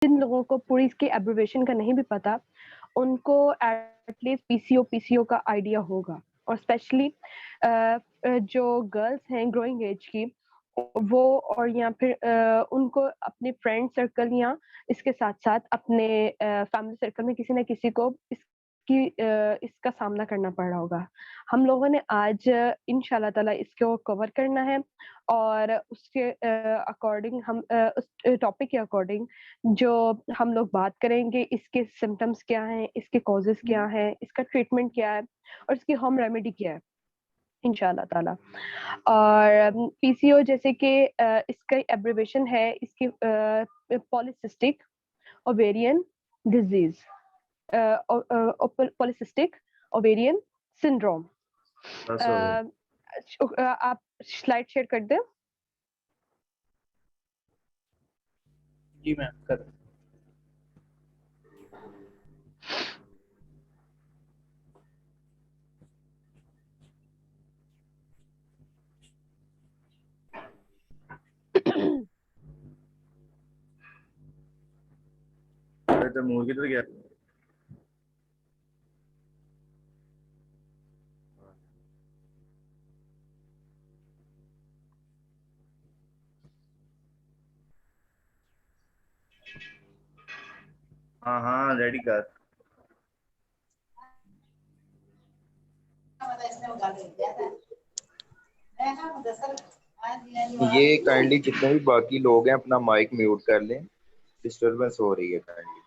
जिन लोगों को पूरी इसकी एब्रिविएशन का नहीं भी पता, उनको एटलीस्ट पीसीओ का आइडिया होगा। और स्पेशली जो गर्ल्स हैं ग्रोइंग एज की, वो और या फिर उनको अपने फ्रेंड सर्कल या इसके साथ-साथ अपने फैमिली सर्कल में किसी न किसी को इसका सामना करना पड़ रहा होगा। हम लोगों ने आज इंशाल्लाह ताला इसको कवर करना है और उसके अकॉर्डिंग हम उस टॉपिक के अकॉर्डिंग जो हम लोग बात करेंगे, इसके सिम्पटम्स क्या हैं, इसके कॉजेज़ क्या हैं, इसका ट्रीटमेंट क्या है और इसकी होम रेमेडी क्या है, इंशाल्लाह ताला। और पीसीओ जैसे कि इसका एब्रिविएशन है इसकी polycystic ovarian disease, polycystic ovarian syndrome. बस हो गया। आप स्लाइड शेयर कर दें? जी मैम कर। तो मुंह किधर गया? हाँ हाँ रेडी कर। ये काइंडली जितने भी बाकी लोग हैं अपना माइक म्यूट कर लें, डिस्टरबेंस हो रही है काइंडली।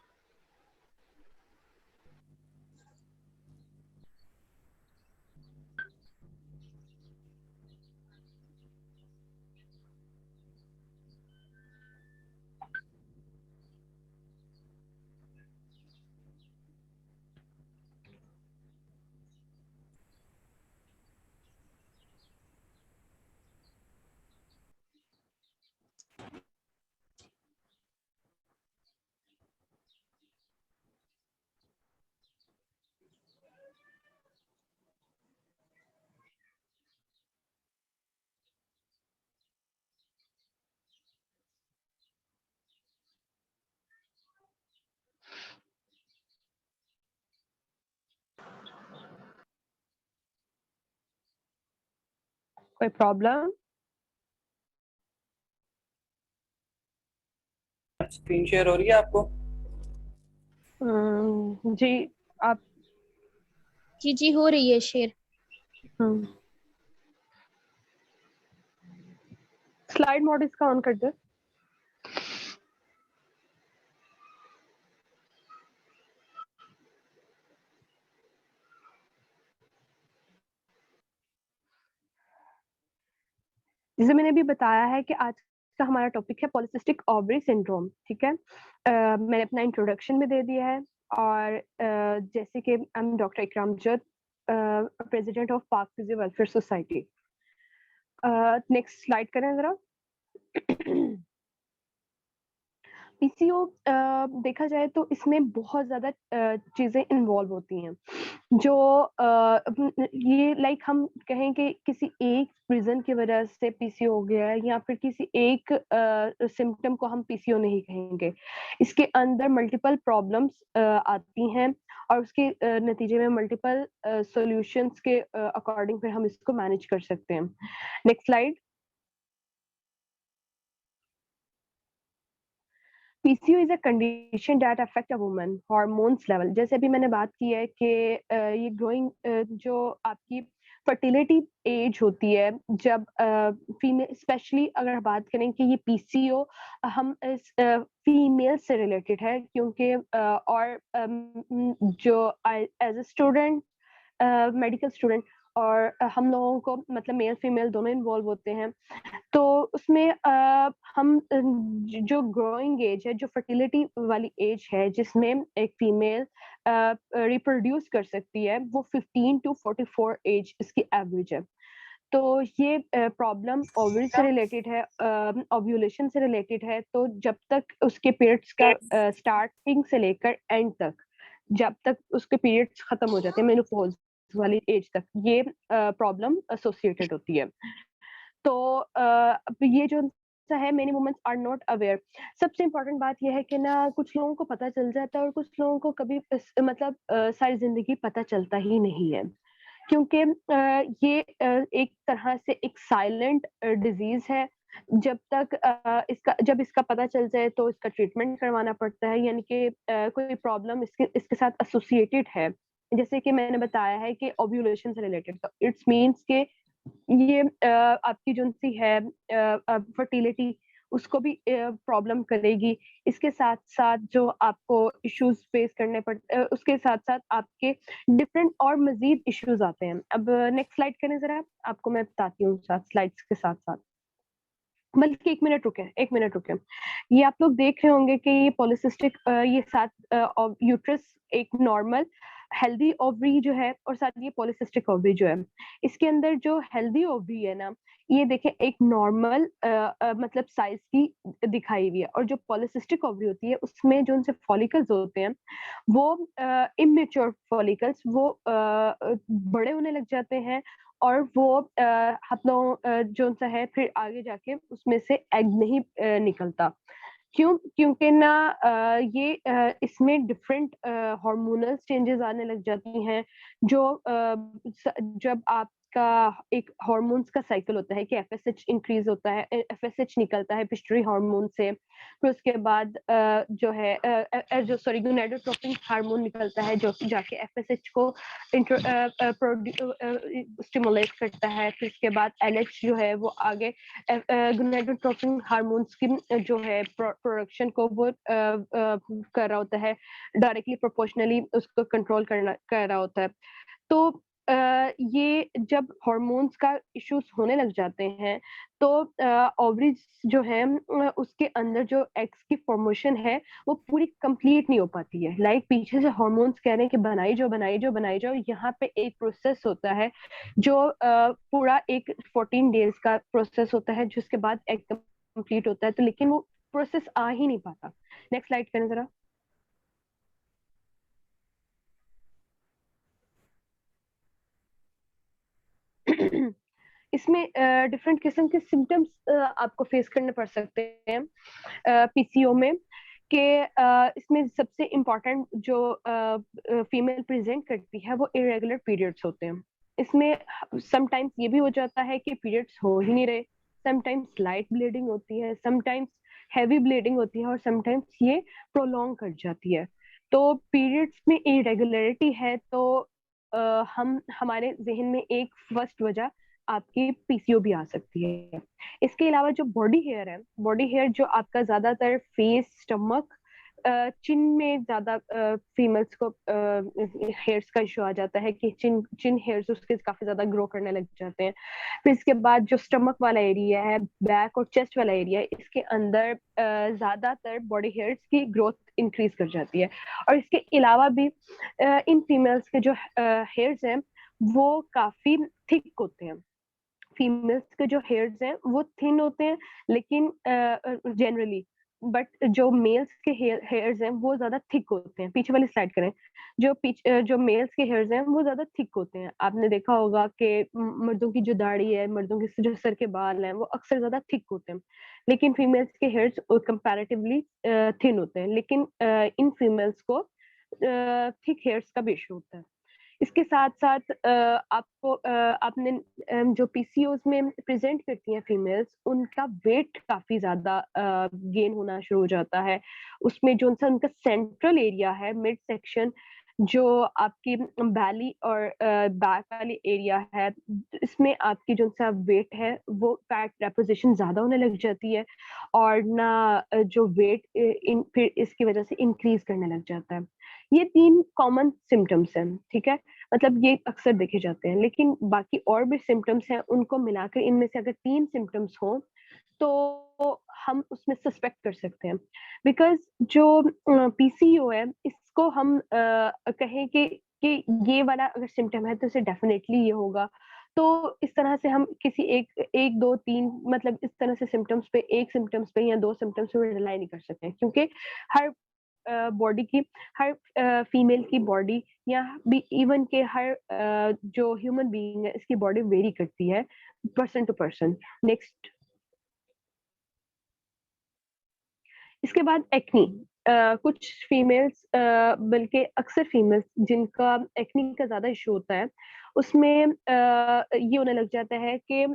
कोई प्रॉब्लम? स्क्रीन शेयर हो रही है आपको? जी आप। जी हो रही है शेयर। स्लाइड मोड इसका ऑन कर दे। जैसे मैंने अभी बताया है कि आज का हमारा टॉपिक है पॉलीसिस्टिक ओवरी सिंड्रोम, ठीक है। मैंने अपना इंट्रोडक्शन भी दे दिया है और जैसे कि आई एम डॉक्टर इकराम जद, प्रेसिडेंट ऑफ पाक physio welfare society. Next slide करें जरा। पीसीओ देखा जाए तो इसमें बहुत ज़्यादा चीज़ें इन्वॉल्व होती हैं जो ये लाइक हम कहें कि किसी एक रीज़न की वजह से पीसीओ हो गया है या फिर किसी एक सिम्पटम को हम पीसीओ नहीं कहेंगे। इसके अंदर मल्टीपल प्रॉब्लम्स आती हैं और उसके नतीजे में मल्टीपल सॉल्यूशंस के अकॉर्डिंग फिर हम इसको मैनेज कर सकते हैं। Next slide. PCO is a condition that affect a woman hormones level. जैसे अभी मैंने बात की है कि ये ग्रोइंग जो आपकी फर्टिलिटी एज होती है जब फीमेल, स्पेशली अगर बात करें कि ये पीसीओ हम इस फीमेल से रिलेटेड है क्योंकि और जो as a student, medical student और हम लोगों को मतलब मेल फीमेल दोनों इन्वॉल्व होते हैं, तो उसमें हम जो ग्रोइंग एज है, जो फर्टिलिटी वाली एज है जिसमें एक फीमेल रिप्रोड्यूस कर सकती है, वो 15 टू 44 एज इसकी एवरेज है। तो ये प्रॉब्लम ओवरी से रिलेटेड है, ओव्यूलेशन से रिलेटेड है। तो जब तक उसके पीरियड्स का स्टार्टिंग से लेकर एंड तक, जब तक उसके पीरियड्स खत्म हो जाते हैं मेनोपॉज वाली एज तक, ये प्रॉब्लम एसोसिएटेड होती है। तो अब ये जो सा है many womens are not aware. सबसे इम्पोर्टेंट बात यह है कि ना कुछ लोगों को पता चल जाता है और कुछ लोगों को कभी मतलब सारी जिंदगी पता चलता ही नहीं है, क्योंकि ये एक तरह से एक साइलेंट डिजीज है। जब इसका पता चल जाए तो इसका ट्रीटमेंट करवाना पड़ता है, यानी कि कोई प्रॉब्लम इसके इसके साथ एसोसिएटेड है, जैसे कि मैंने बताया है कि ओव्यूलेशन से रिलेटेड, तो इट्स मीन्स के ये आपकी जो सी है फर्टिलिटी उसको भी प्रॉब्लम करेगी। इसके साथ साथ जो आपको इश्यूज फेस करने पड़ते, उसके साथ साथ आपके डिफरेंट और मजीद इश्यूज आते हैं। अब नेक्स्ट स्लाइड करें जरा, आपको मैं बताती हूँ साथ स्लाइड्स के साथ साथ, बल्कि 1 मिनट रुके। ये आप लोग देख रहे होंगे कि ये पॉलिसिस्टिक ये साथ यूट्रस एक नॉर्मल हेल्दी ओवरी जो है और साथ ये पॉलिसिस्टिक ओवरी जो है, इसके अंदर जो हेल्दी ओवरी है ना, ये देखें एक नॉर्मल मतलब साइज की दिखाई हुई है, और जो पॉलिसिस्टिक ओवरी होती है उसमें जो उनसे फॉलिकल्स होते हैं वो इमेच्योर फॉलिकल्स, वो बड़े होने लग जाते हैं और वो हम लोग जो सा है फिर आगे जाके उसमें से एग नहीं निकलता। क्यों? क्योंकि ना इसमें डिफरेंट हार्मोनल चेंजेस आने लग जाती हैं, जो जब आपका एक हार्मोन्स का साइकिल होता है कि एफएसएच इंक्रीज होता है, एफएसएच निकलता है पिट्यूटरी हार्मोन से, फिर उसके बाद जो है जो सॉरी गोनाडोट्रोपिन हार्मोन निकलता है जो जाके एफएसएच को स्टिमुलेट करता है। फिर उसके बाद एलएच जो है वो आगे गोनाडोट्रोपिन हार्मोन्स की जो है प्रोडक्शन को वो कर रहा होता है, डायरेक्टली प्रोपोर्शनली उसको कंट्रोल कर रहा होता है। तो ये जब हार्मोन्स का इश्यूज होने लग जाते हैं तो ओवरीज जो है उसके अंदर जो एग्स की फॉर्मेशन है वो पूरी कंप्लीट नहीं हो पाती है। लाइक पीछे से हार्मोन्स कह रहे हैं कि बनाई जाओ, यहाँ पे एक प्रोसेस होता है जो पूरा एक 14 डेज का प्रोसेस होता है, जिसके बाद एग कंप्लीट होता है, तो लेकिन वो प्रोसेस आ ही नहीं पाता। नेक्स्ट स्लाइड करें जरा। इसमें डिफरेंट किस्म के सिम्टम्स आपको फेस करने पड़ सकते हैं पीसीओ में, कि इसमें सबसे इम्पोर्टेंट जो फीमेल प्रेजेंट करती है वो इरेगुलर पीरियड्स होते हैं। इसमें समटाइम्स ये भी हो जाता है कि पीरियड्स हो ही नहीं रहे, समटाइम्स लाइट ब्लीडिंग होती है, समटाइम्स हैवी ब्लीडिंग होती है, और समटाइम्स ये प्रोलॉन्ग कर जाती है। तो पीरियड्स में इरेगुलरिटी है तो हम हमारे जहन में एक फर्स्ट वजह आपकी पीसीओ भी आ सकती है। इसके अलावा जो बॉडी हेयर है, बॉडी हेयर जो आपका ज्यादातर फेस, स्टमक, चिन में ज्यादा फीमेल्स को हेयर्स का इशू आ जाता है कि चिन हेयर्स उसके काफी ज्यादा ग्रो करने लग जाते हैं। फिर इसके बाद जो स्टमक वाला एरिया है, बैक और चेस्ट वाला एरिया है, इसके अंदर ज्यादातर बॉडी हेयर्स की ग्रोथ इंक्रीज कर जाती है। और इसके अलावा भी इन फीमेल्स के जो हेयर्स हैं वो काफी थिक होते हैं। फीमेल्स के जो हेयर्स हैं वो थिन होते हैं, लेकिन जनरली, बट जो मेल्स के हेयर्स हैं वो ज्यादा थिक होते हैं। पीछे वाली स्लाइड करें। जो मेल्स के हेयर्स हैं वो ज्यादा थिक होते हैं। आपने देखा होगा कि मर्दों की जो दाढ़ी है, मर्दों के जो सर के बाल हैं वो अक्सर ज्यादा थिक होते हैं, लेकिन फीमेल्स के हेयर्स कंपैरेटिवली थिन होते हैं। लेकिन इन फीमेल्स को थिक हेयर्स का भी इशू होता है। इसके साथ साथ आपको आपने जो पीसीओज में प्रेजेंट करती हैं फीमेल्स, उनका वेट काफी ज्यादा गेन होना शुरू हो जाता है। उसमें जो उनका सेंट्रल एरिया है, मिड सेक्शन, जो आपकी बैली और बैक वाली एरिया है, इसमें आपकी जो सा वेट है वो फैट डेपोजिशन ज्यादा होने लग जाती है, और ना जो वेट फिर इसकी वजह से इंक्रीज करने लग जाता है। ये 3 कॉमन सिम्टम्स हैं, ठीक है, मतलब ये अक्सर देखे जाते हैं। लेकिन बाकी और भी सिम्टम्स हैं, उनको मिलाकर इनमें से अगर 3 सिम्टम्स हो तो हम उसमें सस्पेक्ट कर सकते हैं। बिकॉज जो पीसीओ है इसको हम कहें कि ये वाला अगर सिम्टम है तो इसे डेफिनेटली ये होगा। तो इस तरह से हम किसी एक दो तीन मतलब इस तरह से सिम्टम्स पे, एक सिम्टम्स पे या 2 सिम्टम्स पे रिलाई नहीं कर सकते हैं, क्योंकि हर बॉडी की, हर फीमेल की बॉडी या भी इवन के हर जो ह्यूमन बीइंग है इसकी बॉडी वेरी करती है पर्सन टू पर्सन। नेक्स्ट। इसके बाद एक्नी, कुछ फीमेल्स, बल्कि अक्सर फीमेल्स जिनका एक्नी का ज़्यादा इश्यू होता है, उसमें ये होने लग जाता है कि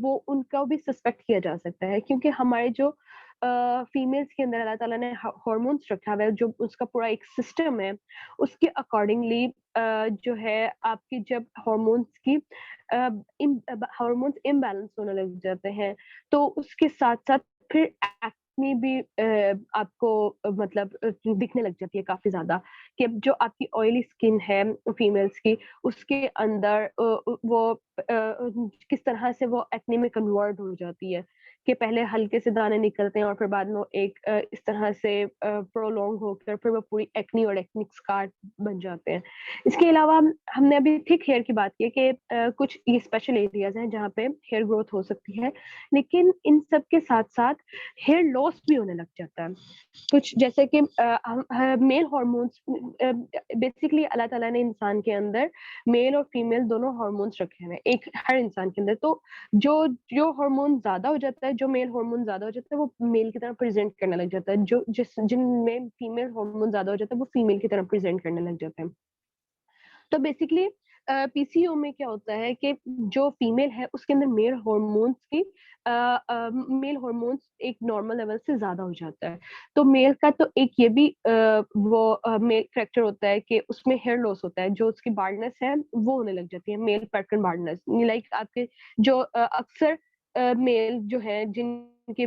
वो उनका भी सस्पेक्ट किया जा सकता है, क्योंकि हमारे जो फीमेल्स के अंदर अल्लाह ताला ने हार्मोन्स रखा हुआ है, जो उसका पूरा एक सिस्टम है, उसके अकॉर्डिंगली जो है आपकी जब हार्मोन्स की हार्मोन्स इम्बैलेंस होने लग जाते हैं, तो उसके साथ-साथ फिर एक्ने भी आपको मतलब दिखने लग जाती है काफ़ी ज़्यादा, कि जो आपकी ऑयली स्किन है फीमेल्स की, उसके अंदर वो किस तरह से वो एक्ने में कन्वर्ट हो जाती है, कि पहले हल्के से दाने निकलते हैं और फिर बाद में वो एक इस तरह से प्रोलॉन्ग होकर फिर वो पूरी एक्ने और एक्निक स्कार बन जाते हैं। इसके अलावा हमने अभी थिक हेयर की बात की है कि कुछ ये स्पेशल एरियाज़ हैं जहाँ पे हेयर ग्रोथ हो सकती है, लेकिन इन सब के साथ-साथ हेयर लॉस भी होने लग जाता है। कुछ जैसे कि मेल हार्मोन्स, बेसिकली अल्लाह ताला ने इंसान के अंदर मेल और फीमेल दोनों हार्मोन्स रखे हुए हैं, एक हर इंसान के अंदर। तो जो जो हार्मोन ज़्यादा हो जाता है, जो मेल हार्मोन ज़्यादा हो जाता है, वो मेल की तरह प्रेज़ेंट करने लग जाता है। जिनमें फीमेल हार्मोन ज़्यादा हो जाता है, वो फीमेल की तरह प्रेज़ेंट करने लग जाते हैं। तो बेसिकली पीसीओ में क्या होता है कि जो फीमेल है उसके अंदर मेल हार्मोन्स एक नॉर्मल लेवल से ज़्यादा हो जाता है। तो मेल का तो एक ये भी मेल फैक्टर होता है कि उसमें हेयर लॉस होता है, जो उसकी बाल्डनेस है वो होने लग जाती है, मेल पैटर्न बाल्डनेस। लाइक आपके जो अक्सर मेल जो है जिनके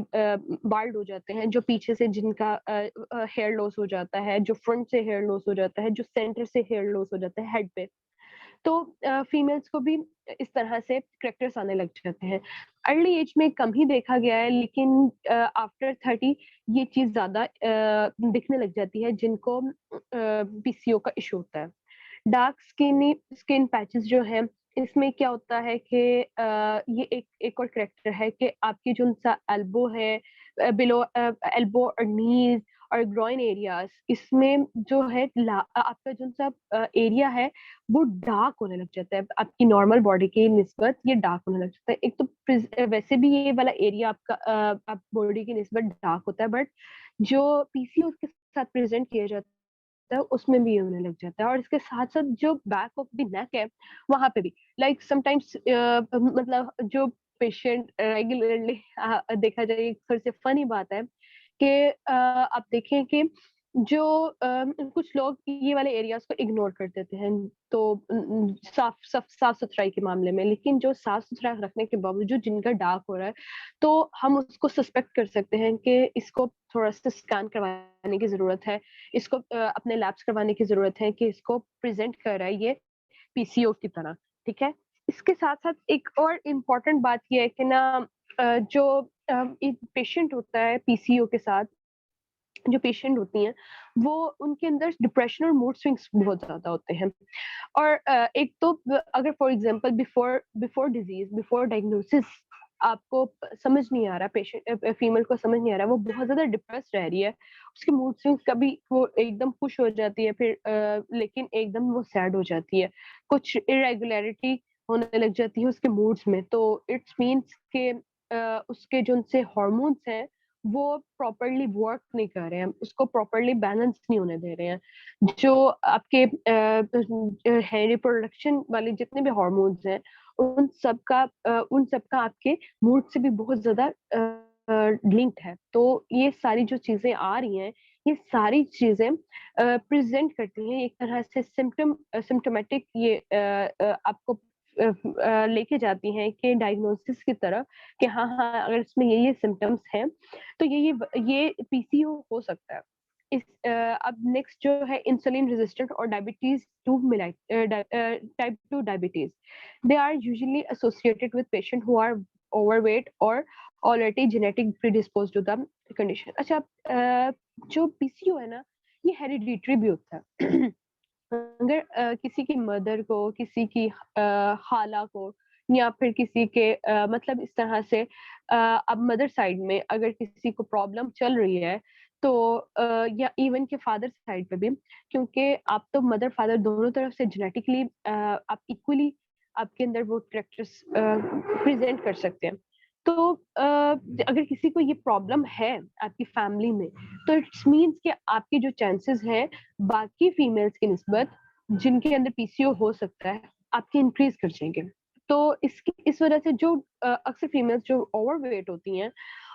बाल्ड हो जाते हैं, जो पीछे से जिनका हेयर लॉस हो जाता है, जो फ्रंट से हेयर लॉस हो जाता है, जो सेंटर से हेयर लॉस हो जाता है हेड पे। तो फीमेल्स को भी इस तरह से क्रैक्टर्स आने लग जाते हैं। अर्ली एज में कम ही देखा गया है, लेकिन आफ्टर 30 ये चीज़ ज़्यादा दिखने लग जाती है जिनको पीसीओ का इश्यू होता है। डार्क स्किन पैचेस जो हैं, इसमें क्या होता है कि ये एक और करैक्टर है कि आपकी जो-सा एल्बो है, बिलो एल्बो और नीज़ और ग्रॉइन एरियाज़, इसमें जो है आपका जो-सा एरिया है, वो डार्क होने लग जाता है। आपकी नॉर्मल बॉडी की निस्बत ये डार्क होने लग जाता है। एक तो वैसे भी ये वाला एरिया आपका आप बॉडी की निस्बत डार्क होता है, बट जो पीसीओ के साथ प्रेज़ेंट किया जाता है, उसमें भी ये होने लग जाता है। और इसके साथ-साथ जो बैक ऑफ द नेक है, वहाँ पे भी लाइक समटाइम्स मतलब जो पेशेंट रेगुलरली देखा जाए, एक थोड़ी-सी फ़नी बात है कि आप देखें कि जो कुछ लोग ये वाले एरियाज़ को इग्नोर कर देते हैं, तो साफ-सुथराई के मामले में। लेकिन जो साफ-सुथरा रखने के बावजूद जिनका डार्क हो रहा है, तो हम उसको सस्पेक्ट कर सकते हैं कि इसको थोड़ा-सा स्कैन करवाने की ज़रूरत है। इसको अपने लैब्स करवाने की ज़रूरत है कि इसको प्रेज़ेंट कर रहा है ये पीसीओ की तरह, ठीक है? इसके साथ-साथ एक और इम्पोर्टेंट बात ये है कि ना, जो एक पेशेंट होता है पीसीओ के साथ, जो पेशेंट होती हैं, वो उनके अंदर डिप्रेशन और मूड स्विंग्स बहुत ज़्यादा होते हैं। और एक तो अगर for example before before disease, before diagnosis आपको समझ नहीं आ रहा, फीमेल को समझ नहीं आ रहा, वो बहुत ज़्यादा डिप्रेस्ड रह रही है, उसके मूड स्विंग्स कभी वो एकदम खुश हो जाती है, फिर लेकिन एकदम वो सैड हो जाती है। कुछ इरेगुलरिटी होने लग जाती है उसके मूड्स में, तो इट्स मीन्स कि उसके जो उनसे हार्मोन्स हैं, वो प्रॉपर्ली वर्क नहीं कर रहे हैं, उसको प्रॉपर्ली बैलेंस नहीं होने दे रहे हैं। जो आपके है रिप्रोडक्शन वाले जितने भी हार्मोन्स हैं, उन सब का आपके मूड से भी बहुत ज़्यादा लिंक्ड है। तो ये सारी जो चीज़ें आ रही हैं, ये सारी चीज़ें प्रेज़ेंट करती हैं एक तरह से सिम्प्टोमेटिक, ये आपको लेके जाती हैं कि डायग्नोसिस की तरफ, कि हाँ, हाँ, अगर इसमें ये सिम्पटम्स हैं, तो ये पीसीओ हो सकता है। अब नेक्स्ट जो है इंसुलिन रेजिस्टेंट और type 2 diabetes, they are usually associated with patient who are overweight और already genetic predispose to the condition. अच्छा, जो पीसीओ है ना, ये हेरिडिटरी भी होता है। अगर किसी की मदर को, किसी की खाला को, या फिर किसी के मतलब इस तरह से अब मदर साइड में अगर किसी को प्रॉब्लम चल रही है, तो या इवन के फादर साइड पे भी, क्योंकि आप तो मदर फादर दोनों तरफ से जेनेटिकली आप इक्वली आपके अंदर वो कैरेक्टर्स प्रेजेंट कर सकते हैं। तो अगर किसी को ये प्रॉब्लम है आपकी फैमिली में, तो इट्स मीन्स कि आपके जो चांसेस है बाकी फीमेल्स की निस्बत जिनके अंदर पीसीओ हो सकता है, आपके इंक्रीज कर जाएंगे। तो इस वजह से जो अक्सर फीमेल्स जो ओवरवेट होती हैं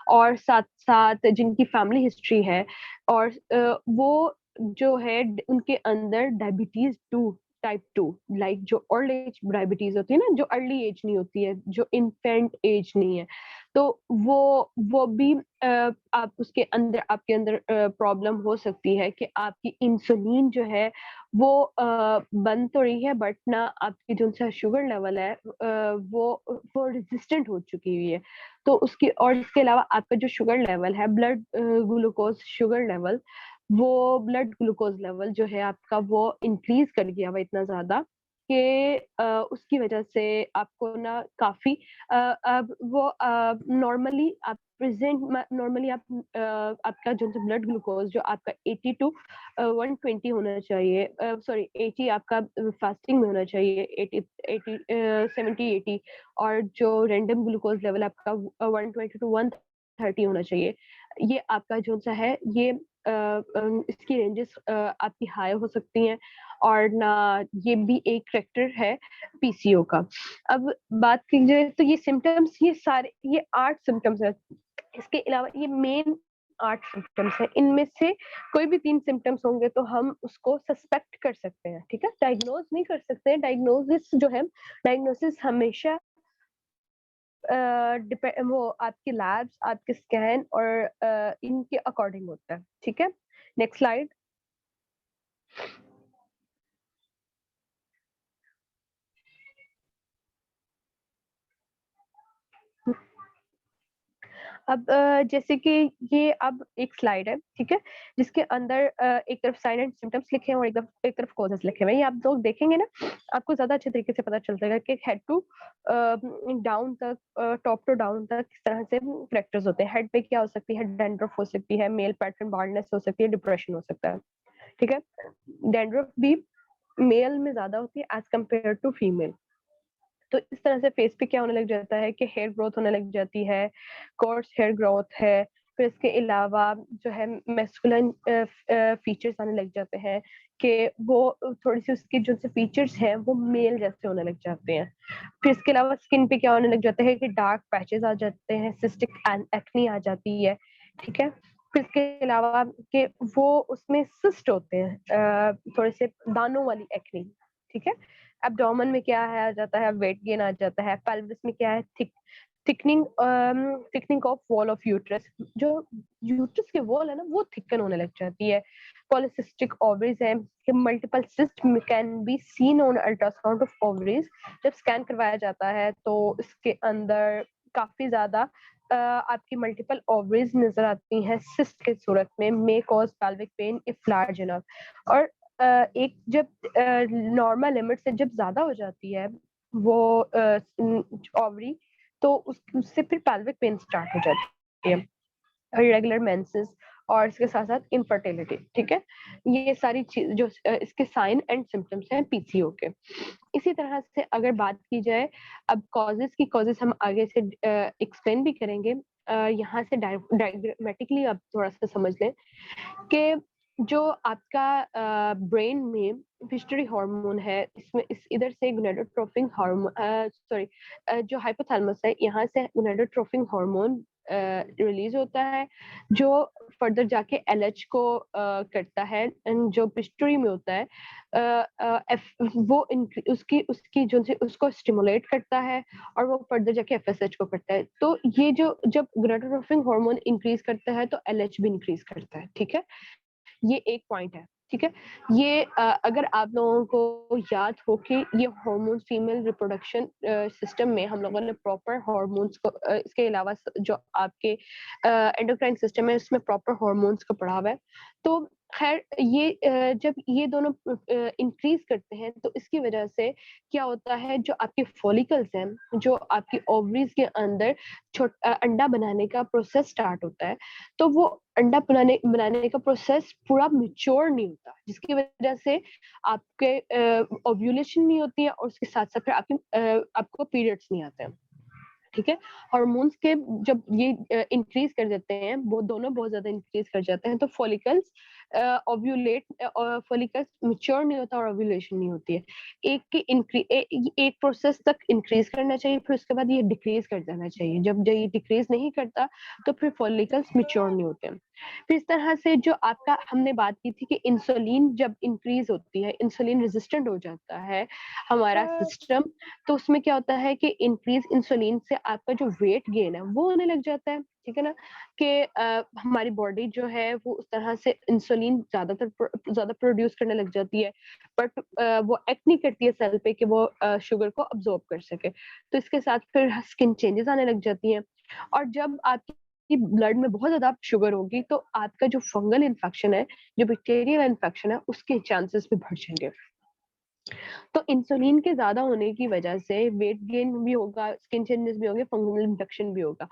और साथ साथ जिनकी फैमिली हिस्ट्री है और वो जो है उनके अंदर डायबिटीज टू टाइप 2, लाइक जो ओल्ड एज डायबिटीज होती है ना, जो अर्ली एज नहीं होती है, जो इन्फेंट एज नहीं है, तो वो भी आप उसके अंदर आपके अंदर प्रॉब्लम हो सकती है कि आपकी इंसुलिन जो है वो बन तो रही है, बट ना आपकी जो सा शुगर लेवल है वो रेजिस्टेंट हो चुकी हुई है। तो उसकी और इसके अलावा आपका जो शुगर लेवल है, ब्लड ग्लूकोज शुगर लेवल, वो ब्लड ग्लूकोज लेवल जो है आपका वो इंक्रीज कर गया हुआ इतना ज्यादा कि उसकी वजह से आपको ना काफी अब वो नॉर्मली आप नॉर्मली आप आपका जो ब्लड ग्लूकोज जो आपका 80 टू 120 होना चाहिए, सॉरी 80 आपका फास्टिंग में होना चाहिए, 80 80 70 80, और जो रैंडम ग्लूकोज लेवल आपका 120 टू 130 होना चाहिए। ये आपका जो सा है ये इसकी रेंजेस आपकी हाई हो सकती हैं, और ना ये भी एक फैक्टर है पीसीओ का। अब बात की जाए तो ये सिम्टम्स, ये सारे ये 8 सिम्टम्स है। इसके अलावा ये मेन 8 सिम्टम्स है, इनमें से कोई भी 3 सिम्टम्स होंगे तो हम उसको सस्पेक्ट कर सकते हैं, ठीक है? डायग्नोज नहीं कर सकते हैं। डायग्नोसिस जो है, डायग्नोसिस हमेशा वो आपके लैब्स, आपके स्कैन और इनके अकॉर्डिंग होता है, ठीक है? Next slide. अब जैसे कि ये अब एक स्लाइड है, ठीक है, जिसके अंदर एक तरफ साइन एंड सिम्टम्स लिखे हैं और एक तरफ कॉजेस लिखे हुए हैं। ये आप लोग देखेंगे ना, आपको ज्यादा अच्छे तरीके से पता चल जाएगा कि हेड टू डाउन तक, टॉप टू डाउन तक किस तरह से फैक्टर्स होते हैं। हेड पे क्या हो सकती है? डैंड्रफ हो सकती है, मेल पैटर्न बाल्डनेस हो सकती है, डिप्रेशन हो सकता है, ठीक है? डैंड्रफ भी मेल में ज्यादा होती है एज कम्पेयर टू फीमेल। तो इस तरह से फेस पे क्या होने लग जाता है कि हेयर ग्रोथ होने लग जाती है, कोर्स हेयर ग्रोथ है। फिर इसके अलावा जो है मैस्कुलिन फीचर्स आने लग जाते हैं कि वो थोड़ी सी उसकी जो से फीचर्स हैं वो मेल जैसे होने लग जाते हैं। फिर इसके अलावा स्किन पे क्या होने लग जाता है कि डार्क पैचेस आ जाते हैं, सिस्टिक एक्ने आ जाती है, ठीक है? फिर इसके अलावा कि वो उसमें सिस्ट होते हैं, थोड़े से दानों वाली एक्ने, ठीक है? एब्डोमेन में क्या है आ जाता है? वेट गेन आ जाता है। पेल्विस में क्या है? Thickening of wall of uterus, जो यूट्रस के वॉल है ना वो थिकन होने लग जाती है। पॉलिसिस्टिक ओवरीज है कि multiple cyst can be seen on ultrasound of ovaries. जब स्कैन करवाया जाता है तो इसके अंदर काफी ज्यादा आपकी मल्टीपल ओवरीज नजर आती हैं सिस्ट के सूरत में, may cause pelvic pain if large enough. और एक जब नॉर्मल लिमिट से जब ज्यादा हो जाती है वो ओवरी, तो उससे फिर पेल्विक पेन स्टार्ट हो जाती है, इरेगुलर मेंसेस, और इसके साथ साथ इनफर्टिलिटी, ठीक है? ये सारी चीज जो इसके साइन एंड सिम्टम्स हैं पीसीओ के। इसी तरह से अगर बात की जाए अब कॉजेस हम आगे से एक्सप्लेन भी करेंगे। यहाँ से डायग्रामेटिकली आप थोड़ा सा समझ लें कि जो आपका ब्रेन में पिट्यूटरी हार्मोन है, इसमें इधर से गोनाडोट्रोपिन हार्मोन, सॉरी, जो हाइपोथैलेमस है, यहाँ से गोनाडोट्रोपिन हार्मोन रिलीज होता है, जो फर्दर जाके एलएच को करता है, एंड जो पिट्यूटरी में होता है वो उसकी उसकी जो उसको स्टिमुलेट करता है, और वो फर्दर जाके एफएसएच को करता है। तो ये जो जब गोनाडोट्रोपिन हार्मोन इंक्रीज करता है तो एलएच भी इंक्रीज करता है, ठीक है? ये एक पॉइंट है, ठीक है? ये अगर आप लोगों को याद हो कि ये हार्मोन्स फीमेल रिप्रोडक्शन सिस्टम में हम लोगों ने प्रॉपर हार्मोन्स को इसके अलावा जो आपके एंडोक्राइन सिस्टम है उसमें प्रॉपर हार्मोन्स को पढ़ा हुआ है। तो खैर ये जब ये दोनों इंक्रीज करते हैं तो इसकी वजह से क्या होता है, जो आपके फॉलिकल्स हैं, जो आपकी ओवरीज के अंदर अंडा बनाने का प्रोसेस स्टार्ट होता है, तो वो अंडा बनाने का प्रोसेस पूरा मैच्योर नहीं होता, जिसकी वजह से आपके ओव्यूलेशन नहीं होती है, और उसके साथ साथ फिर आपको पीरियड्स नहीं आते हैं, ठीक है। हार्मोन्स के जब ये इंक्रीज कर देते हैं, वो दोनों बहुत ज्यादा इंक्रीज कर जाते हैं, तो फॉलिकल्स ओव्यूलेट और फॉलिकल्स मैच्योर नहीं होता और ओव्यूलेशन नहीं होती है। एक प्रोसेस तक इंक्रीज करना चाहिए, फिर उसके बाद ये डिक्रीज कर जाना चाहिए। जब ये डिक्रीज नहीं करता तो फिर फॉलिकल्स मैच्योर नहीं होते। फिर इस तरह से जो आपका हमने बात की थी कि इंसुलिन जब इंक्रीज होती है, इंसुलिन रेजिस्टेंट हो जाता है हमारा सिस्टम, तो उसमें क्या होता है कि इंक्रीज इंसुलिन से आपका जो वेट गेन है वो होने लग जाता है, ठीक है ना, कि हमारी बॉडी जो है वो उस तरह से इंसुलिन ज्यादा प्रोड्यूस करने लग जाती है, बट वो एक्ट नहीं करती है सेल पे कि वो शुगर को अब्सॉर्ब कर सके। तो इसके साथ फिर स्किन चेंजेस आने लग जाती हैं, और जब आपकी ब्लड में बहुत ज्यादा शुगर होगी तो आपका जो फंगल इन्फेक्शन है, जो बैक्टीरियल इन्फेक्शन है, उसके चांसेस भी बढ़ जाएंगे। तो इंसुलिन के ज्यादा होने की वजह से वेट गेन भी होगा, स्किन चेंजेस भी होंगे, फंगल इन्फेक्शन भी होगा।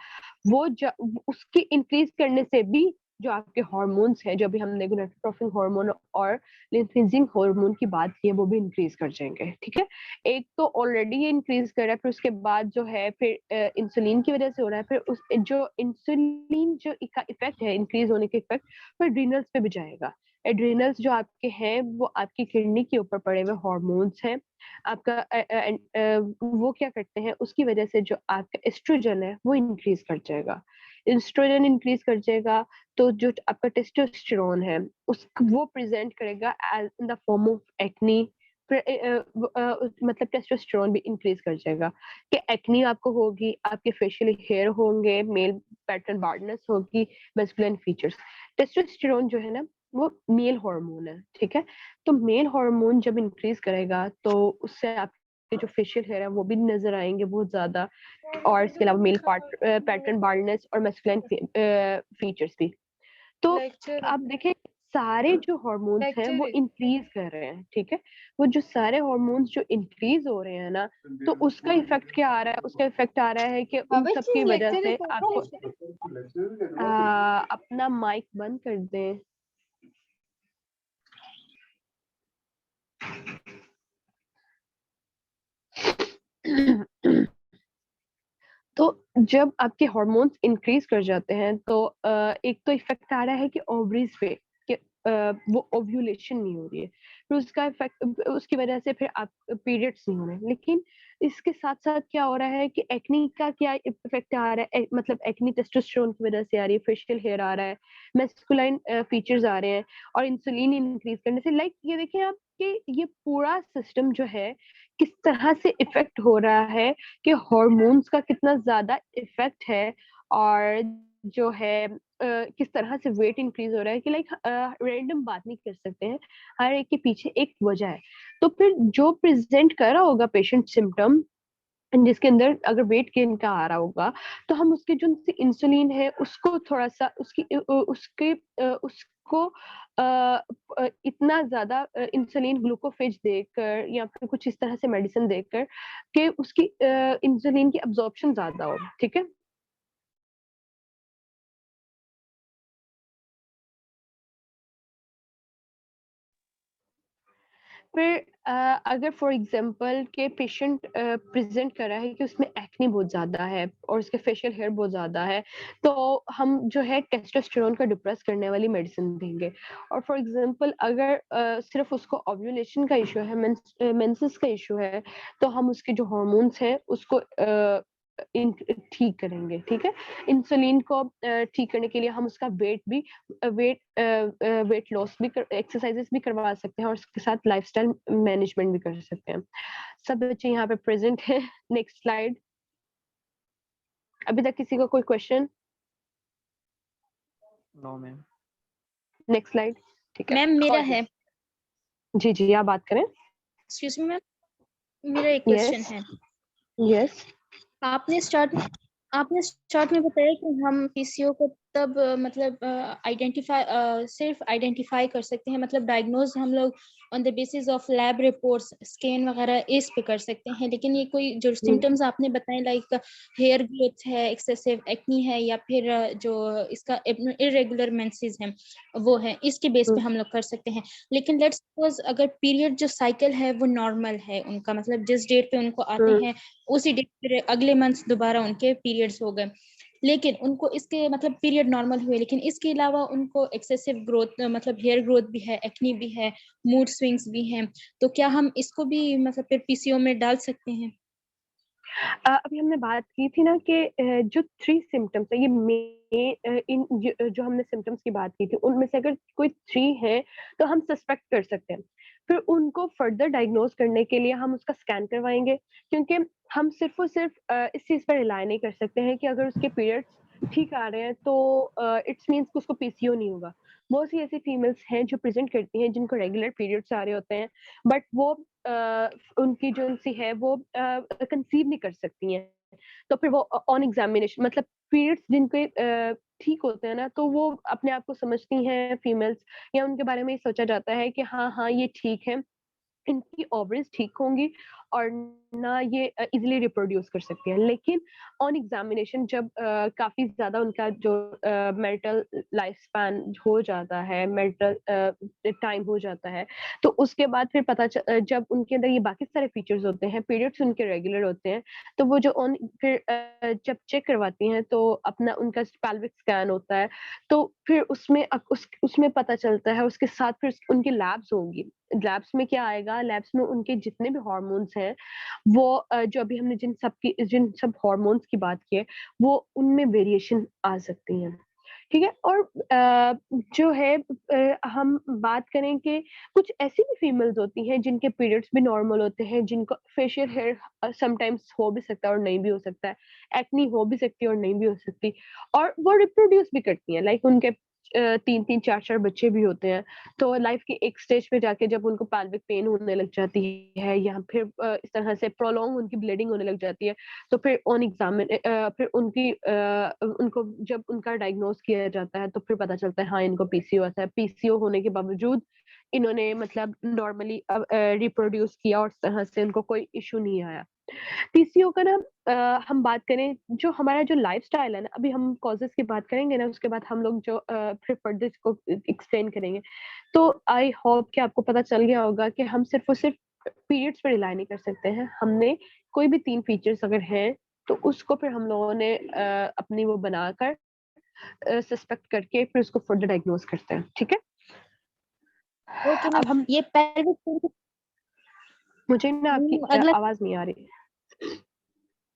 उसकी इंक्रीज करने से भी जो आपके हार्मोन्स हैं, जो अभी हमने गोनाडोट्रोपिन हार्मोन और लिम्फेजिंग हार्मोन की बात की है, वो भी इंक्रीज कर जाएंगे, ठीक है। एक तो ऑलरेडी ये इंक्रीज कर रहा है, फिर उसके बाद जो है फिर इंसुलिन की वजह से हो रहा है, फिर उस जो इंसुलिन जो इफेक्ट है, इंक्रीज होने के इफेक्ट फिर एड्रिनल्स पे भी जाएगा। एड्रिनल्स जो आपके हैं वो आपकी किडनी के ऊपर पड़े हुए हार्मोन्स हैं। वो क्या करते हैं, उसकी वजह से जो आपका एस्ट्रोजन है वो इंक्रीज कर जाएगा। एस्ट्रोजन इंक्रीज कर जाएगा तो जो आपका टेस्टोस्टेरोन है वो प्रेजेंट करेगा as in the form of acne. मतलब टेस्टोस्टेरोन भी इंक्रीज कर जाएगा कि एक्नी आपको होगी, आपके फेशियल हेयर होंगे, मेल पैटर्न बार्डनेस होगी, मस्कुलिन फीचर्स। टेस्टोस्टेरोन जो है ना वो मेल हार्मोन है, ठीक है। तो मेल हार्मोन जब इंक्रीज करेगा तो उससे आपके जो फेशियल हेयर है वो भी नजर आएंगे बहुत ज्यादा, और इसके अलावा मेल पैटर्न बाल्डनेस और मस्कुलिन फीचर्स भी। तो आप देखें सारे जो हार्मोन्स हैं वो इंक्रीज कर रहे हैं, ठीक है। वो जो सारे हार्मोन्स जो इंक्रीज हो रहे हैं ना, तो उसका इफेक्ट क्या आ रहा है, उसका इफेक्ट आ रहा है कि उन सब की वजह से आपको अपना माइक बंद कर दें। तो जब आपके हार्मोन्स इंक्रीज कर जाते हैं तो एक तो इफेक्ट आ रहा है कि ओवरीज पे कि वो ओव्यूलेशन नहीं हो रही है, फिर उसका इफेक्ट, उसकी वजह से फिर आप पीरियड्स नहीं हो रहे। लेकिन इसके साथ साथ क्या हो रहा है कि एक्नी का क्या इफेक्ट आ रहा है, मतलब एक्नी टेस्टोस्टेरोन की वजह से आ रही है, फेशियल हेयर आ रहा है, मैस्कुलाइन फीचर्स आ रहे हैं, और इंसुलिन इंक्रीज करने से, लाइक ये देखिए आप कि ये पूरा सिस्टम जो है किस तरह से इफेक्ट हो रहा है, कि हार्मोन्स का कितना ज्यादा इफेक्ट है, और जो है किस तरह से वेट इंक्रीज हो रहा है, कि लाइक रैंडम बात नहीं कर सकते हैं, हर एक के पीछे एक वजह है। तो फिर जो प्रेजेंट कर रहा होगा पेशेंट सिम्टम, जिसके अंदर अगर वेट गेन का आ रहा होगा, तो हम उसके जो इंसुलिन है उसको थोड़ा सा उसको इतना ज्यादा इंसुलिन ग्लूकोफेज देकर या फिर कुछ इस तरह से मेडिसिन देकर कि उसकी इंसुलिन की अब्जॉर्प्शन ज्यादा हो, ठीक है। फिर अगर फॉर एग्जांपल के पेशेंट प्रेजेंट कर रहा है कि उसमें एक्ने बहुत ज्यादा है और उसके फेशियल हेयर बहुत ज्यादा है, तो हम जो है टेस्टोस्टेरोन का डिप्रेस करने वाली मेडिसिन देंगे। और फॉर एग्जांपल अगर सिर्फ उसको ओव्यूलेशन का इशू है, मेंसेस का इशू है, तो हम उसके जो हार्मोन्स हैं उसको ठीक करेंगे, ठीक है। इंसुलिन को ठीक करने के लिए हम उसका वेट लॉस भी एक्सरसाइजेस भी करवा सकते हैं, और उसके साथ लाइफस्टाइल मैनेजमेंट भी कर सकते हैं। सब बच्चे यहाँ पे प्रेजेंट है। Next slide. अभी तक किसी का कोई question? No ma'am. Next slide, ठीक है। मैम मेरा है। जी जी, आप बात करें। एक्सक्यूज मी मैम, मेरा एक क्वेश्चन है। यस। आपने स्टार्ट में बताया कि हम पीसीओ को तब मतलब सिर्फ आइडेंटिफाई कर सकते हैं, मतलब डायग्नोज हम लोग on the basis of lab reports, scan वगैरह इस पे कर सकते हैं। लेकिन ये कोई जो सिम्टम्स आपने बताए लाइक हेयर ग्रोथ है, एक्सेसिव एक्नी है, या फिर जो इसका इरेगुलर मेंसेस है वो है, इसके बेस पे हम लोग कर सकते हैं। लेकिन लेट्स सपोज अगर पीरियड जो साइकिल है वो नॉर्मल है उनका, मतलब जिस डेट पे उनको आते हैं उसी डेट पे अगले मंथ दोबारा उनके पीरियड्स हो गए, लेकिन उनको इसके मतलब पीरियड नॉर्मल हुए, लेकिन इसके अलावा उनको एक्सेसिव ग्रोथ मतलब हेयर ग्रोथ भी है, एक्नी भी है, मूड स्विंग्स भी हैं, तो क्या हम इसको भी मतलब फिर पीसीओ में डाल सकते हैं? अभी हमने बात की थी ना कि जो 3 सिम्पटम्स है, ये जो हमने सिम्पटम्स की बात की थी, उनमें से अगर कोई 3 है, तो हम सस्पेक्ट कर सकते हैं। फिर उनको फर्दर डायग्नोज़ करने के लिए हम उसका स्कैन करवाएँगे, क्योंकि हम सिर्फ़ और सिर्फ़ इस चीज़ पर रिलाय नहीं कर सकते हैं कि अगर उसके पीरियड्स ठीक आ रहे हैं, तो इट्स मीन्स कि उसको पीसीओ नहीं होगा। बहुत सी ऐसी फीमेल्स हैं जो प्रेज़ेंट करती हैं, जिनको रेगुलर पीरियड्स आ रहे होते हैं, बट वो उनकी जो उनसी है वो कंसीव नहीं कर सकती हैं। तो फिर वो ऑन एग्ज़ामिनेशन मतलब पीरियड्स जिनके ठीक होते हैं ना, तो वो अपने आप को समझती हैं फीमेल्स, या उनके बारे में ये सोचा जाता है कि हाँ, हाँ, ये ठीक है, इनकी ओवरीज़ ठीक होंगी और ना ये इज़िली रिप्रोड्यूस कर सकती हैं। लेकिन ऑन एग्ज़ामिनेशन जब काफ़ी ज़्यादा उनका जो मैरिटल लाइफ़ स्पैन हो जाता है, मैरिटल टाइम हो जाता है, तो उसके बाद फिर जब उनके अंदर ये बाकी सारे फीचर्स होते हैं, पीरियड्स उनके रेगुलर होते हैं, तो वो जो फिर जब चेक करवाती हैं, तो अपना उनका पेल्विक स्कैन होता है, तो फिर उसमें पता चलता है, उसके साथ फिर उनकी लैब्स होंगी। लैब्स में क्या आएगा, लैब्स में उनके जितने भी हार्मोन्स हैं, वो जो अभी हमने जिन सब हार्मोन्स की बात की है, वो उनमें वेरिएशन आ सकती हैं, ठीक है? और जो है हम बात करें कि कुछ ऐसी भी फीमेल्स होती हैं जिनके पीरियड्स भी नॉर्मल होते हैं, जिनको फेशियल हेयर समटाइम्स हो भी सकता है और नहीं भी हो सकता है, एक्ने हो भी सकती है और नहीं भी हो सकती, और वो रिप्रोड्यूस भी करती हैं, लाइक उनके 3-3 4-4 बच्चे भी होते हैं। तो लाइफ के एक स्टेज पे जाके जब उनको पेल्विक पेन होने लग जाती है, या फिर इस तरह से प्रोलॉन्ग उनकी ब्लीडिंग होने लग जाती है, तो फिर फिर उनको जब उनका डायग्नोज किया जाता है, तो फिर पता चलता है हाँ, इनको पीसीओएस है। पीसीओ होने के बावजूद इन्होंने मतलब नॉर्मली रिप्रोड्यूस किया और इस तरह से उनको कोई इश्यू नहीं आया। पीसीओ का ना हम बात करें, जो हमारा जो लाइफ़स्टाइल है ना, अभी हम कॉजेज़ की बात करेंगे ना, उसके बाद हम लोग जो फिर फर्दर इसको एक्सप्लेन करेंगे। तो आई होप कि आपको पता चल गया होगा कि हम सिर्फ़ और सिर्फ़ पीरियड्स पे रिलाय नहीं कर सकते हैं। हमने कोई भी 3 फीचर्स अगर हैं, तो उसको फिर हम लोगों ने अपनी वो बनाकर सस्पेक्ट करके फिर उसको फर्दर डायग्नोज़ करते हैं, ठीक है? ओके मैम, अब हम ये पेल्विक मुझे ना आपकी अगला आवाज़ नहीं आ रही।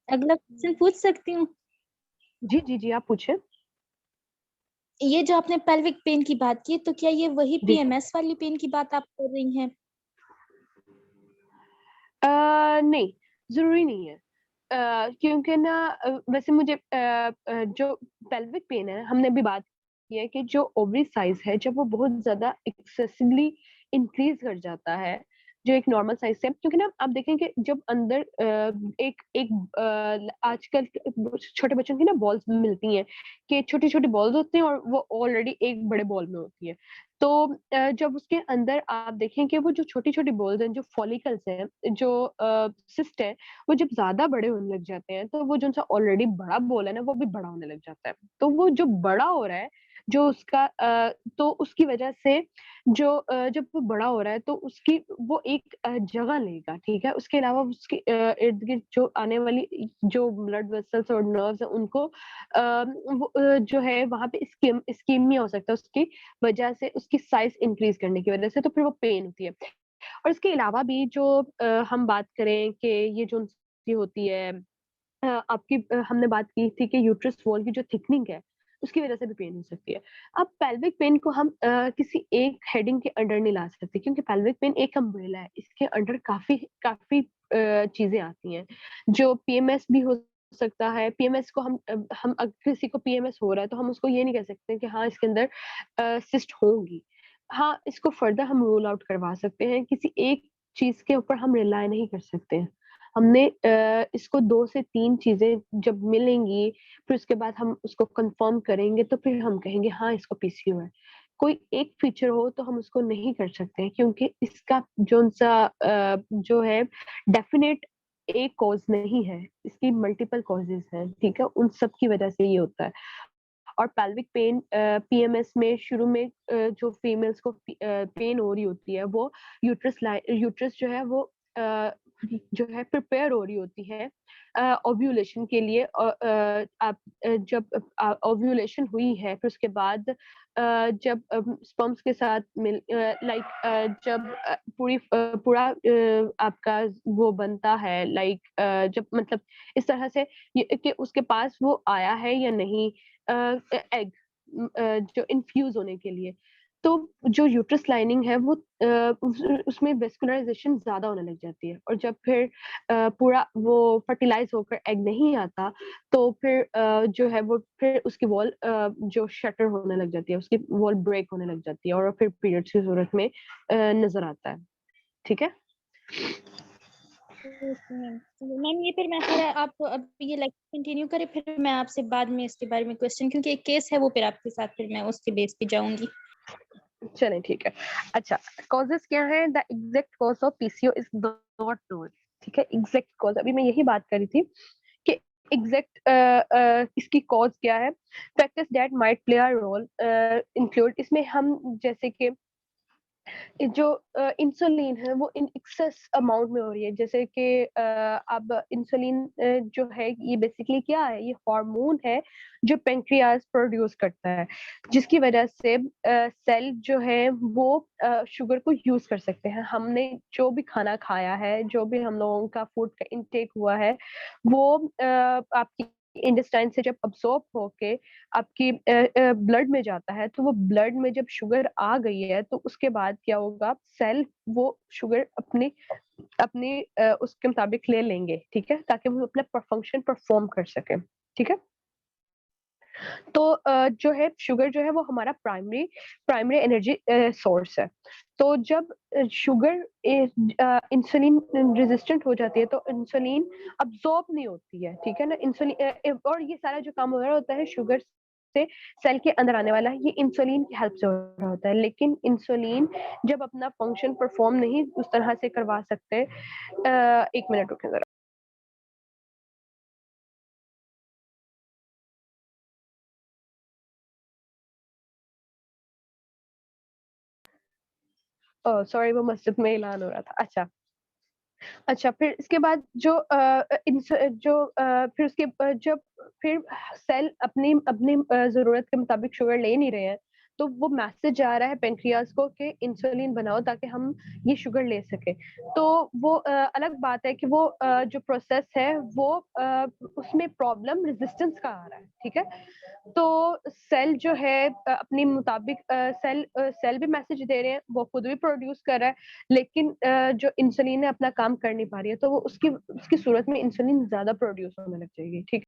अगला क्वेश्चन पूछ सकती हूँ? जी, जी, जी, आप पूछिए। ये जो आपने पेल्विक पेन की बात की, तो क्या ये वही जी। पीएमएस वाली पेन की बात आप कर रही हैं? नहीं, ज़रूरी नहीं है। क्योंकि ना वैसे मुझे जो पेल्विक पेन है, हमने अभी बात की है कि जो ओवरी साइज़ है, जब वो बहुत ज़्यादा एक्सेसिवली इंक्रीज़ कर जाता है, जो एक नॉर्मल साइज़ से, क्योंकि ना आप देखें कि जब अंदर एक एक आजकल छोटे बच्चों की ना बॉल्स मिलती हैं, कि छोटी-छोटी बॉल्स होती हैं और वो ऑलरेडी एक बड़े बॉल में होती है। तो जब उसके अंदर आप देखें कि वो जो छोटी-छोटी बॉल्स हैं, जो फॉलिकल्स हैं, जो सिस्ट है, वो जब ज़्यादा बड़े होने लग जाते हैं, तो वो जो-सा ऑलरेडी बड़ा बॉल है ना, वो भी बड़ा होने लग जाता है। तो वो जो बड़ा हो रहा है, जो उसका तो उसकी वजह से जब वो बड़ा हो रहा है, तो उसकी वो एक जगह लेगा, ठीक है? उसके अलावा उसके इर्द-गिर्द जो आने वाली जो ब्लड वेसल्स और नर्व्स हैं, उनको जो है वहाँ पे इस्कीमिया हो सकता है उसकी वजह से, उसकी साइज़ इंक्रीज़ करने की वजह से, तो फिर वो पेन होती है। और इसके अलावा भी जो हम बात करें कि ये जो उनकी होती है आपकी हमने बात की थी कि यूट्रस वॉल की जो थिकनिंग है, उसकी वजह से भी पेन हो सकती है। अब पेल्विक पेन को हम किसी एक हेडिंग के अंडर नहीं ला सकते, क्योंकि पेल्विक पेन एक अम्ब्रेला है। इसके अंडर काफ़ी काफ़ी चीज़ें आती हैं, जो पीएमएस भी हो सकता है। पीएमएस को हम अगर किसी को पीएमएस हो रहा है, तो हम उसको ये नहीं कह सकते कि हाँ, इसके अंदर सिस्ट होंगी। हाँ, इसको फर्दर हम रूल आउट करवा सकते हैं, किसी एक चीज़ के ऊपर हम रिलाय नहीं कर सकते हैं। हमने इसको 2 से 3 चीजें जब मिलेंगी, फिर उसके बाद हम उसको कंफर्म करेंगे, तो फिर हम कहेंगे हाँ इसको पीसीओ है। कोई एक फीचर हो तो हम उसको नहीं कर सकते हैं, क्योंकि इसका जो है डेफिनेट एक कॉज नहीं है, इसकी मल्टीपल कॉजेज हैं, ठीक है, उन सब की वजह से ये होता है। और पेल्विक पेन पीएमएस में शुरू में जो फीमेल्स को पेन हो रही होती है, वो यूट्रस जो है वो जो है प्रिपेयर हो रही होती है ओव्यूलेशन के लिए। आप जब ओव्यूलेशन हुई है, फिर उसके बाद जब स्पर्म्स के साथ जब पूरा आपका वो बनता है, जब मतलब इस तरह से कि उसके पास वो आया है या नहीं, एग जो इन्फ्यूज होने के लिए, तो जो यूट्रस लाइनिंग है वो उसमें वेस्कुलराइजेशन ज्यादा होने लग जाती है, और जब फिर पूरा वो फर्टिलाइज होकर एग नहीं आता, तो फिर जो है वो फिर उसकी वॉल जो शटर होने लग जाती है, उसकी वॉल ब्रेक होने लग जाती है, और फिर पीरियड्स की सूरत में नजर आता है। ठीक है। मैम ये फिर मैं थोड़ा आप अब ये कंटिन्यू करें, फिर मैं आपसे बाद में इसके बारे में क्वेश्चन, क्योंकि एक केस है वो फिर आपके साथ, फिर मैं उसके बेस पे जाऊंगी। चलें, ठीक है। अच्छा, कॉजेस क्या है? The exact cause of PCO is not known. ठीक है, एग्जैक्ट कॉज, अभी मैं यही बात कर रही थी कि एग्जैक्ट इसकी कॉज क्या है। Factors that might play a role include, इसमें हम जैसे कि जो इंसुलिन है वो इन एक्सेस अमाउंट में हो रही है, जैसे कि अब इंसुलिन जो है ये बेसिकली क्या है, ये हार्मोन है जो पेंक्रियाज प्रोड्यूस करता है, जिसकी वजह से सेल जो है वो शुगर को यूज कर सकते हैं। हमने जो भी खाना खाया है, जो भी हम लोगों का फूड का इंटेक हुआ है, वो आपकी इंटेस्टाइन से जब अब्सॉर्ब होके आपकी ब्लड में जाता है, तो वो ब्लड में जब शुगर आ गई है, तो उसके बाद क्या होगा, सेल वो शुगर अपने अपने उसके मुताबिक ले लेंगे, ठीक है, ताकि वो अपना फंक्शन परफॉर्म कर सके। ठीक है। तो जो है शुगर जो है वो हमारा प्राइमरी एनर्जी सोर्स है। तो जब शुगर इंसुलिन रेजिस्टेंट हो जाती है, तो इंसुलिन अब्सॉर्ब नहीं होती है, ठीक है ना। इंसुलिन और ये सारा जो काम हो रहा होता है शुगर से सेल के अंदर आने वाला है, ये इंसुलिन की हेल्प से हो रहा होता है। लेकिन इंसुलिन जब अपना फंक्शन परफॉर्म नहीं उस तरह से करवा सकते, एक मिनट रुके जरा। सॉरी, वो मस्जिद में ऐलान हो रहा था। अच्छा, फिर इसके बाद फिर उसके जब फिर सेल अपनी अपनी ज़रूरत के मुताबिक शुगर ले नहीं रहे हैं, तो वो मैसेज आ रहा है पेंक्रियाज को कि इंसुलिन बनाओ ताकि हम ये शुगर ले सकें। तो वो अलग बात है कि वो जो प्रोसेस है वो उसमें प्रॉब्लम रेजिस्टेंस का आ रहा है, ठीक है। तो सेल जो है अपने मुताबिक सेल भी मैसेज दे रहे हैं, वो खुद भी प्रोड्यूस कर रहा है, लेकिन जो इंसुलिन है अपना काम कर नहीं पा रही है, तो वो उसकी उसकी सूरत में इंसुलिन ज्यादा प्रोड्यूस होने लग जाएगी। ठीक